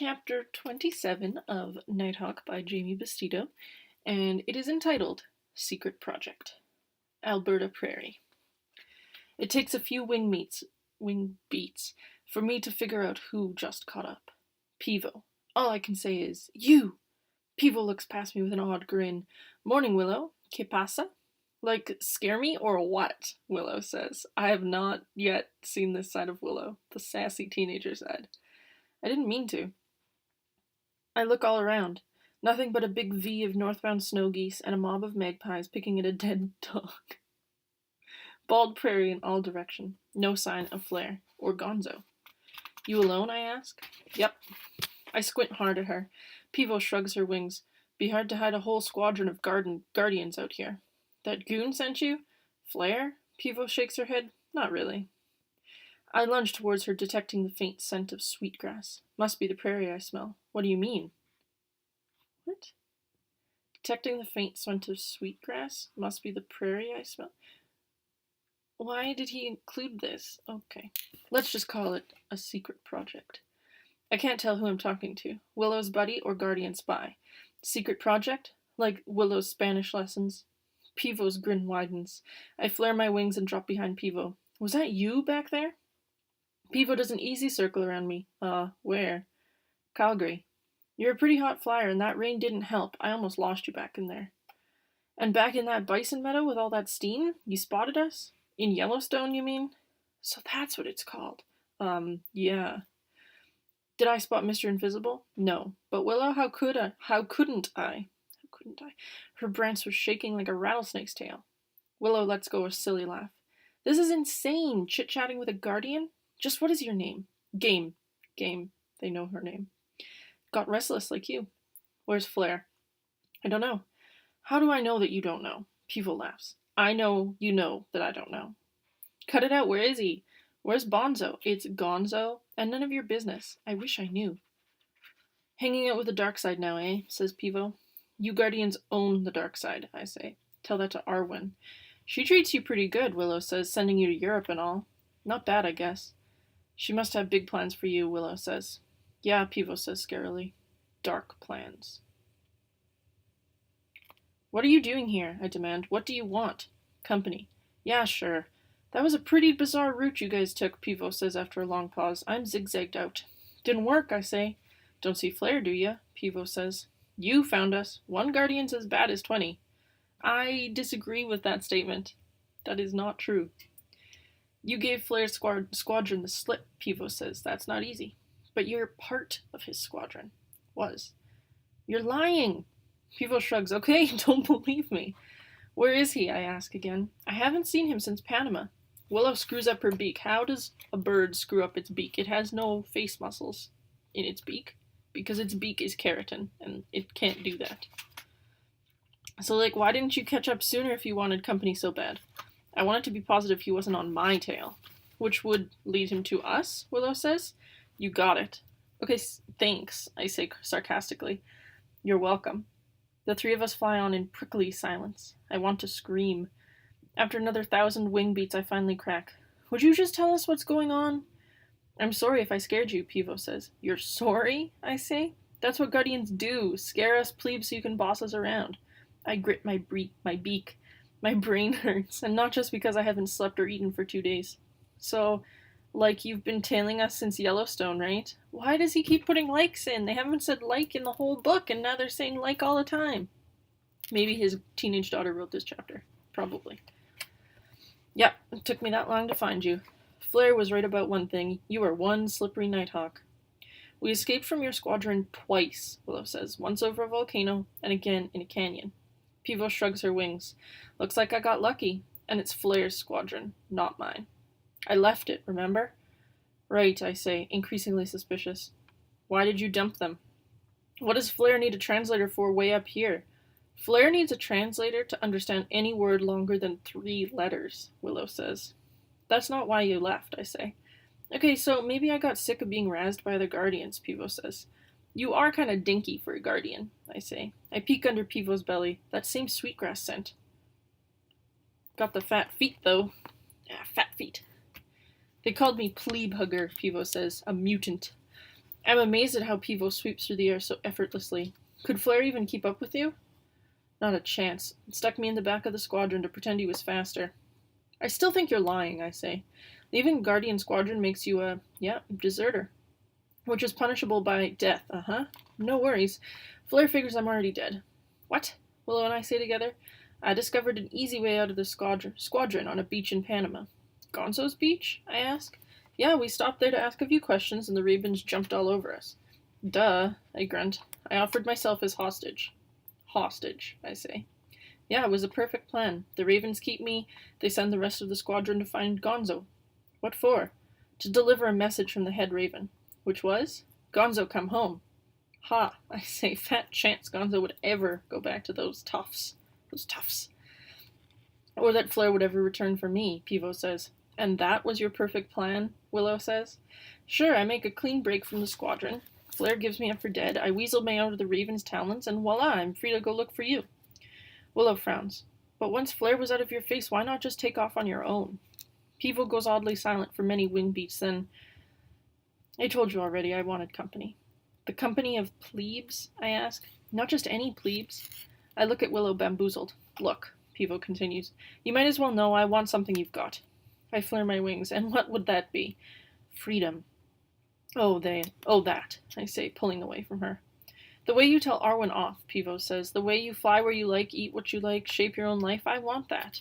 chapter 27 of Nighthawk by Jamie Bastido, and it is entitled Secret Project. Alberta Prairie. It takes a few wing beats for me to figure out who just caught up. Pivo. All I can say is, you! Pivo looks past me with an odd grin. Morning, Willow. Que pasa? Like, scare me or what? Willow says. I have not yet seen this side of Willow, the sassy teenager side. I didn't mean to. I look all around. Nothing but a big V of northbound snow geese and a mob of magpies picking at a dead dog. Bald prairie in all direction. No sign of Flare or Gonzo. You alone, I ask? Yep. I squint hard at her. Pivo shrugs her wings. Be hard to hide a whole squadron of guardians out here. That goon sent you? Flare? Pivo shakes her head. Not really. I lunge towards her, detecting the faint scent of sweetgrass. Must be the prairie I smell. What do you mean? What? Detecting the faint scent of sweetgrass? Must be the prairie I smell. Why did he include this? Okay. Let's just call it a secret project. I can't tell who I'm talking to. Willow's buddy or guardian spy. Secret project? Like Willow's Spanish lessons. Pivo's grin widens. I flare my wings and drop behind Pivo. Was that you back there? Pivo does an easy circle around me. Where? Calgary. You're a pretty hot flyer, and that rain didn't help. I almost lost you back in there. And back in that bison meadow with all that steam? You spotted us? In Yellowstone, you mean? So that's what it's called. Yeah. Did I spot Mr. Invisible? No. But Willow, how couldn't I? How couldn't I? Her branch was shaking like a rattlesnake's tail. Willow lets go a silly laugh. This is insane, chit-chatting with a guardian? Just what is your name? Game. They know her name. Got restless like you. Where's Flare? I don't know. How do I know that you don't know? Pivo laughs. I know you know that I don't know. Cut it out, where is he? Where's Bonzo? It's Gonzo, and none of your business. I wish I knew. Hanging out with the dark side now, eh? Says Pivo. You guardians own the dark side, I say. Tell that to Arwen. She treats you pretty good, Willow says, sending you to Europe and all. Not bad, I guess. She must have big plans for you, Willow says. Yeah, Pivo says scarily. Dark plans. What are you doing here? I demand. What do you want? Company. Yeah, sure. That was a pretty bizarre route you guys took, Pivo says after a long pause. I'm zigzagged out. Didn't work, I say. Don't see Flare, do ya? Pivo says. You found us. One guardian's as bad as 20. I disagree with that statement. That is not true. You gave Flare's squadron the slip, Pivo says. That's not easy. But you're part of his squadron. Was. You're lying. Pivo shrugs. Okay, don't believe me. Where is he? I ask again. I haven't seen him since Panama. Willow screws up her beak. How does a bird screw up its beak? It has no face muscles in its beak. Because its beak is keratin, and it can't do that. So, why didn't you catch up sooner if you wanted company so bad? I wanted to be positive he wasn't on my tail. Which would lead him to us, Willow says. You got it. Okay, thanks, I say sarcastically. You're welcome. The three of us fly on in prickly silence. I want to scream. After another 1,000 wing beats, I finally crack. Would you just tell us what's going on? I'm sorry if I scared you, Pivo says. You're sorry? I say. That's what guardians do. Scare us plebes so you can boss us around. I grit my beak. My brain hurts, and not just because I haven't slept or eaten for 2 days. So, you've been tailing us since Yellowstone, right? Why does he keep putting likes in? They haven't said like in the whole book, and now they're saying like all the time. Maybe his teenage daughter wrote this chapter. Probably. Yep, it took me that long to find you. Flare was right about one thing. You are one slippery Nighthawk. We escaped from your squadron twice, Willow says. Once over a volcano, and again in a canyon. Pivo shrugs her wings. Looks like I got lucky, and it's Flare's squadron, not mine. I left it, remember? Right, I say, increasingly suspicious. Why did you dump them? What does Flare need a translator for way up here? Flare needs a translator to understand any word longer than 3 letters, Willow says. That's not why you left, I say. Okay, so maybe I got sick of being razzed by the guardians, Pivo says. You are kind of dinky for a guardian, I say. I peek under Pivo's belly. That same sweetgrass scent. Got the fat feet, though. Fat feet. They called me plebe hugger, Pivo says. A mutant. I'm amazed at how Pivo sweeps through the air so effortlessly. Could Flare even keep up with you? Not a chance. It stuck me in the back of the squadron to pretend he was faster. I still think you're lying, I say. Leaving Guardian Squadron makes you a, deserter. Which is punishable by death, No worries. Flare figures I'm already dead. What? Willow and I say together. I discovered an easy way out of the squadron on a beach in Panama. Gonzo's beach? I ask. Yeah, we stopped there to ask a few questions and the Ravens jumped all over us. Duh, I grunt. I offered myself as hostage. Hostage, I say. Yeah, it was a perfect plan. The Ravens keep me, they send the rest of the squadron to find Gonzo. What for? To deliver a message from the head Raven. Which was? Gonzo come home. Ha, I say, fat chance Gonzo would ever go back to those toughs. Those toughs. Or that Flare would ever return for me, Pivo says. And that was your perfect plan? Willow says. Sure, I make a clean break from the squadron. Flare gives me up for dead. I weasel me out of the Raven's talons, and voila, I'm free to go look for you. Willow frowns. But once Flare was out of your face, why not just take off on your own? Pivo goes oddly silent for many wing beats, then... I told you already, I wanted company. The company of plebes? I ask. Not just any plebes. I look at Willow bamboozled. Look, Pivo continues, you might as well know I want something you've got. I flare my wings, and what would that be? Freedom. Oh, that, I say, pulling away from her. The way you tell Arwen off, Pivo says, the way you fly where you like, eat what you like, shape your own life, I want that.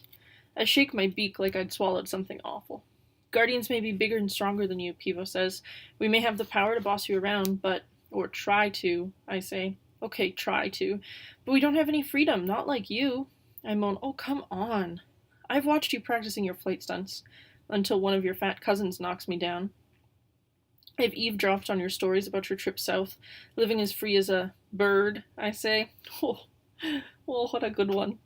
I shake my beak like I'd swallowed something awful. Guardians may be bigger and stronger than you, Pivo says. We may have the power to boss you around, but... Or try to, I say. Okay, try to. But we don't have any freedom, not like you. I moan, oh, come on. I've watched you practicing your flight stunts, until one of your fat cousins knocks me down. I've eavesdropped on your stories about your trip south, living as free as a bird, I say. Oh, what a good one.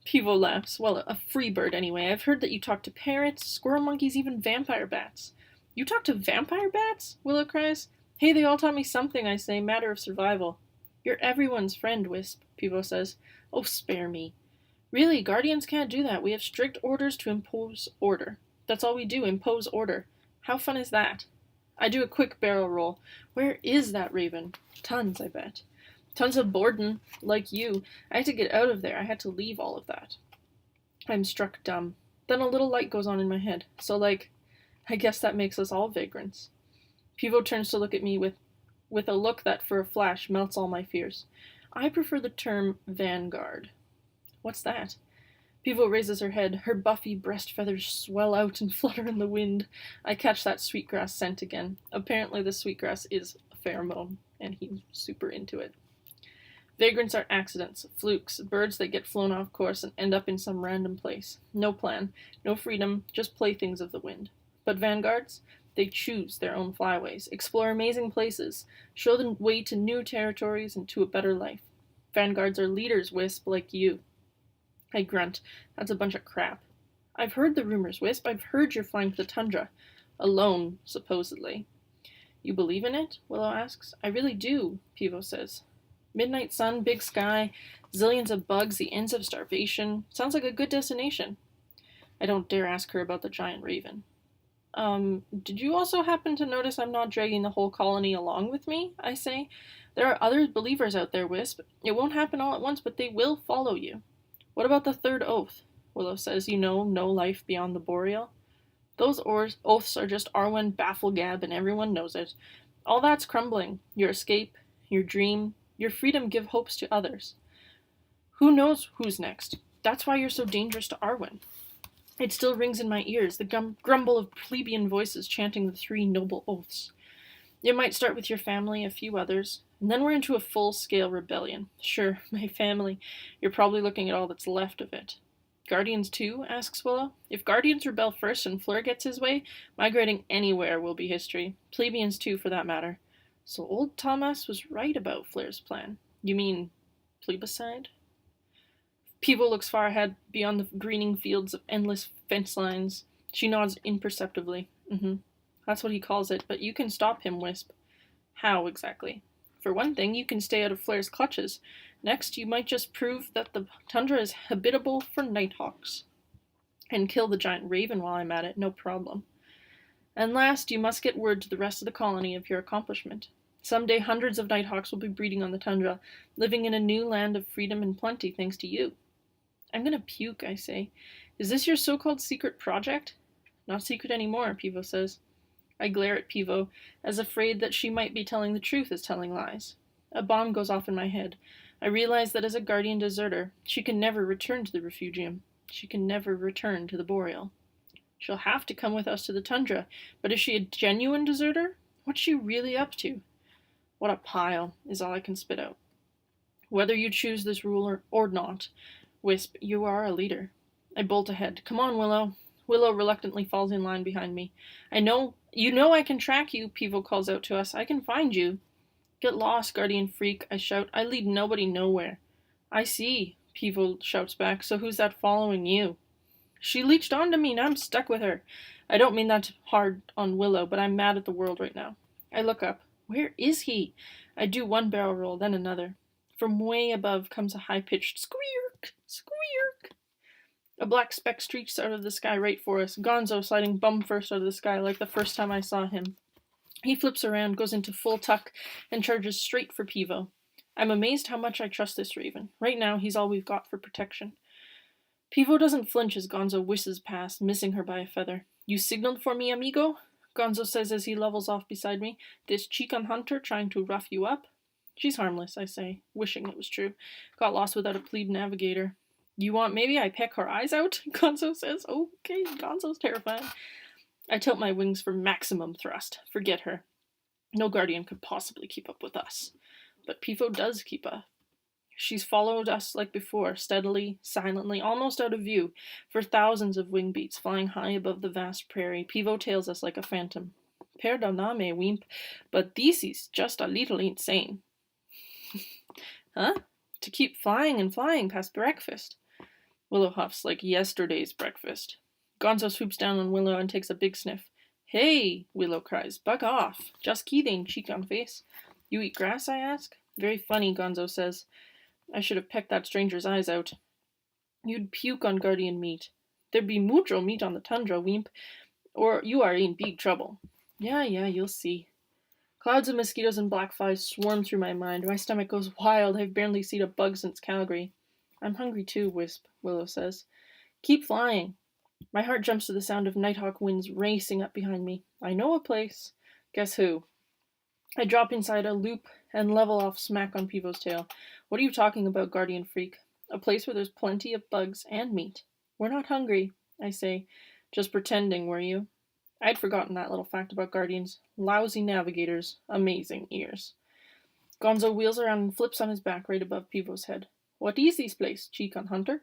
Pivo laughs. Well, a free bird anyway. I've heard that you talk to parrots, squirrel monkeys, even vampire bats. You talk to vampire bats? Willow cries. Hey, they all taught me something, I say, matter of survival. You're everyone's friend, Wisp, Pivo says. Oh, spare me. Really, Guardians can't do that. We have strict orders to impose order. That's all we do, impose order. How fun is that? I do a quick barrel roll. Where is that Raven? Tons, I bet. Tons of Borden, like you. I had to get out of there. I had to leave all of that. I'm struck dumb. Then a little light goes on in my head. So, I guess that makes us all vagrants. Pivo turns to look at me with a look that, for a flash, melts all my fears. I prefer the term vanguard. What's that? Pivo raises her head. Her buffy breast feathers swell out and flutter in the wind. I catch that sweetgrass scent again. Apparently the sweetgrass is a pheromone, and he's super into it. Vagrants are accidents, flukes, birds that get flown off course and end up in some random place. No plan, no freedom, just playthings of the wind. But vanguards? They choose their own flyways, explore amazing places, show the way to new territories and to a better life. Vanguards are leaders, Wisp, like you. I grunt. That's a bunch of crap. I've heard the rumors, Wisp. I've heard you're flying to the tundra. Alone, supposedly. You believe in it? Willow asks. I really do, Pivo says. Midnight sun, big sky, zillions of bugs, the ends of starvation. Sounds like a good destination. I don't dare ask her about the giant raven. Did you also happen to notice I'm not dragging the whole colony along with me? I say. There are other believers out there, Wisp. It won't happen all at once, but they will follow you. What about the third oath? Willow says, no life beyond the boreal. Those oaths are just Arwen bafflegab, and everyone knows it. All that's crumbling. Your escape, your dream, your freedom give hopes to others. Who knows who's next? That's why you're so dangerous to Arwen. It still rings in my ears, the grumble of plebeian voices chanting the 3 noble oaths. It might start with your family, a few others, and then we're into a full-scale rebellion. Sure, my family. You're probably looking at all that's left of it. Guardians too? Asks Willow. If Guardians rebel first and Fleur gets his way, migrating anywhere will be history. Plebeians too, for that matter. So old Thomas was right about Flair's plan. You mean plebiscide? Pivo looks far ahead, beyond the greening fields of endless fence lines. She nods imperceptibly. That's what he calls it, but you can stop him, Wisp. How, exactly? For one thing, you can stay out of Flair's clutches. Next, you might just prove that the tundra is habitable for Nighthawks. And kill the giant raven while I'm at it, no problem. And last, you must get word to the rest of the colony of your accomplishment. Someday hundreds of nighthawks will be breeding on the tundra, living in a new land of freedom and plenty thanks to you. I'm gonna puke, I say. Is this your so-called secret project? Not secret anymore, Pivo says. I glare at Pivo, as afraid that she might be telling the truth as telling lies. A bomb goes off in my head. I realize that as a guardian deserter, she can never return to the refugium. She can never return to the Boreal. She'll have to come with us to the tundra, but is she a genuine deserter? What's she really up to? What a pile, is all I can spit out. Whether you choose this rule or not, Wisp, you are a leader. I bolt ahead. Come on, Willow. Willow reluctantly falls in line behind me. You know I can track you, Pivo calls out to us. I can find you. Get lost, guardian freak, I shout. I lead nobody nowhere. I see, Pivo shouts back. So who's that following you? She leached onto me, now I'm stuck with her. I don't mean that hard on Willow, but I'm mad at the world right now. I look up. Where is he? I do one barrel roll, then another. From way above comes a high-pitched squeak, squeak. A black speck streaks out of the sky right for us, Gonzo sliding bum first out of the sky like the first time I saw him. He flips around, goes into full tuck, and charges straight for Pivo. I'm amazed how much I trust this raven. Right now, he's all we've got for protection. Pivo doesn't flinch as Gonzo whizzes past, missing her by a feather. You signaled for me, amigo? Gonzo says as he levels off beside me. This Chican hunter trying to rough you up? She's harmless, I say, wishing it was true. Got lost without a plebe navigator. You want maybe I peck her eyes out? Gonzo says. Okay, Gonzo's terrifying. I tilt my wings for maximum thrust. Forget her. No guardian could possibly keep up with us. But Pivo does keep up. She's followed us like before, steadily, silently, almost out of view, for thousands of wing beats flying high above the vast prairie. Pivo tails us like a phantom. Perdoname, Wimp, but this is just a little insane. Huh? To keep flying and flying past breakfast. Willow huffs like yesterday's breakfast. Gonzo swoops down on Willow and takes a big sniff. Hey, Willow cries, bug off. Just kidding, cheek on face. You eat grass, I ask? Very funny, Gonzo says. I should have pecked that stranger's eyes out. You'd puke on guardian meat. There'd be mucho meat on the tundra, Wimp, or you are in big trouble. Yeah, you'll see. Clouds of mosquitoes and black flies swarm through my mind. My stomach goes wild. I've barely seen a bug since Calgary. I'm hungry too, Wisp, Willow says. Keep flying. My heart jumps to the sound of Nighthawk winds racing up behind me. I know a place. Guess who? I drop inside a loop and level off smack on Pivo's tail. What are you talking about, guardian freak? A place where there's plenty of bugs and meat. We're not hungry, I say. Just pretending, were you? I'd forgotten that little fact about guardians. Lousy navigators, amazing ears. Gonzo wheels around and flips on his back right above Pivo's head. What is this place, Chican Hunter?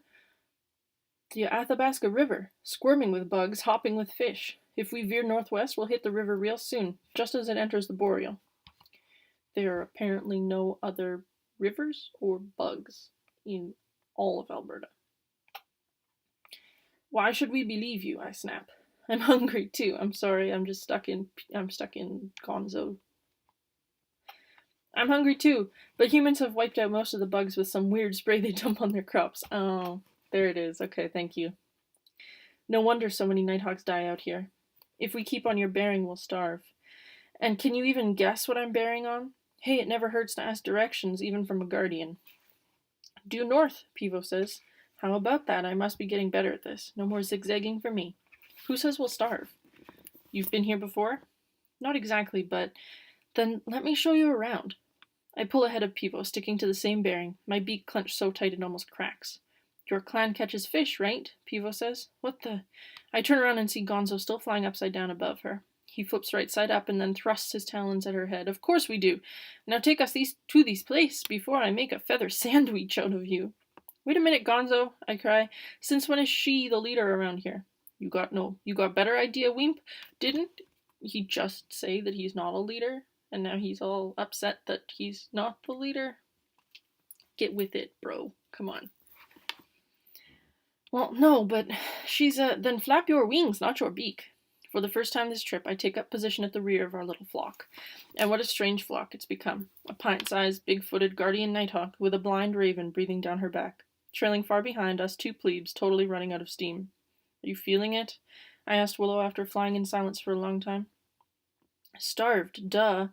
The Athabasca River, squirming with bugs, hopping with fish. If we veer northwest, we'll hit the river real soon, just as it enters the Boreal. There are apparently no other rivers or bugs in all of Alberta. Why should we believe you? I snap. I'm hungry too. I'm sorry. I'm stuck in Gonzo. I'm hungry too, but humans have wiped out most of the bugs with some weird spray they dump on their crops. Oh, there it is. Okay, thank you. No wonder so many nighthawks die out here. If we keep on your bearing, we'll starve. And can you even guess what I'm bearing on? Hey, it never hurts to ask directions, even from a guardian. Due north, Pivo says. How about that? I must be getting better at this. No more zigzagging for me. Who says we'll starve? You've been here before? Not exactly, but then let me show you around. I pull ahead of Pivo, sticking to the same bearing, my beak clenched so tight it almost cracks. Your clan catches fish, right? Pivo says. What the? I turn around and see Gonzo still flying upside down above her. He flips right side up and then thrusts his talons at her head. Of course we do. Now take us to this place before I make a feather sandwich out of you. Wait a minute, Gonzo, I cry. Since when is she the leader around here? You got better idea, Wimp? Didn't he just say that he's not a leader? And now he's all upset that he's not the leader? Get with it, bro. Come on. Well, no, but she's then flap your wings, not your beak. For the first time this trip, I take up position at the rear of our little flock. And what a strange flock it's become. A pint-sized, big-footed guardian nighthawk with a blind raven breathing down her back. Trailing far behind us, two plebes, totally running out of steam. Are you feeling it? I asked Willow after flying in silence for a long time. Starved, duh.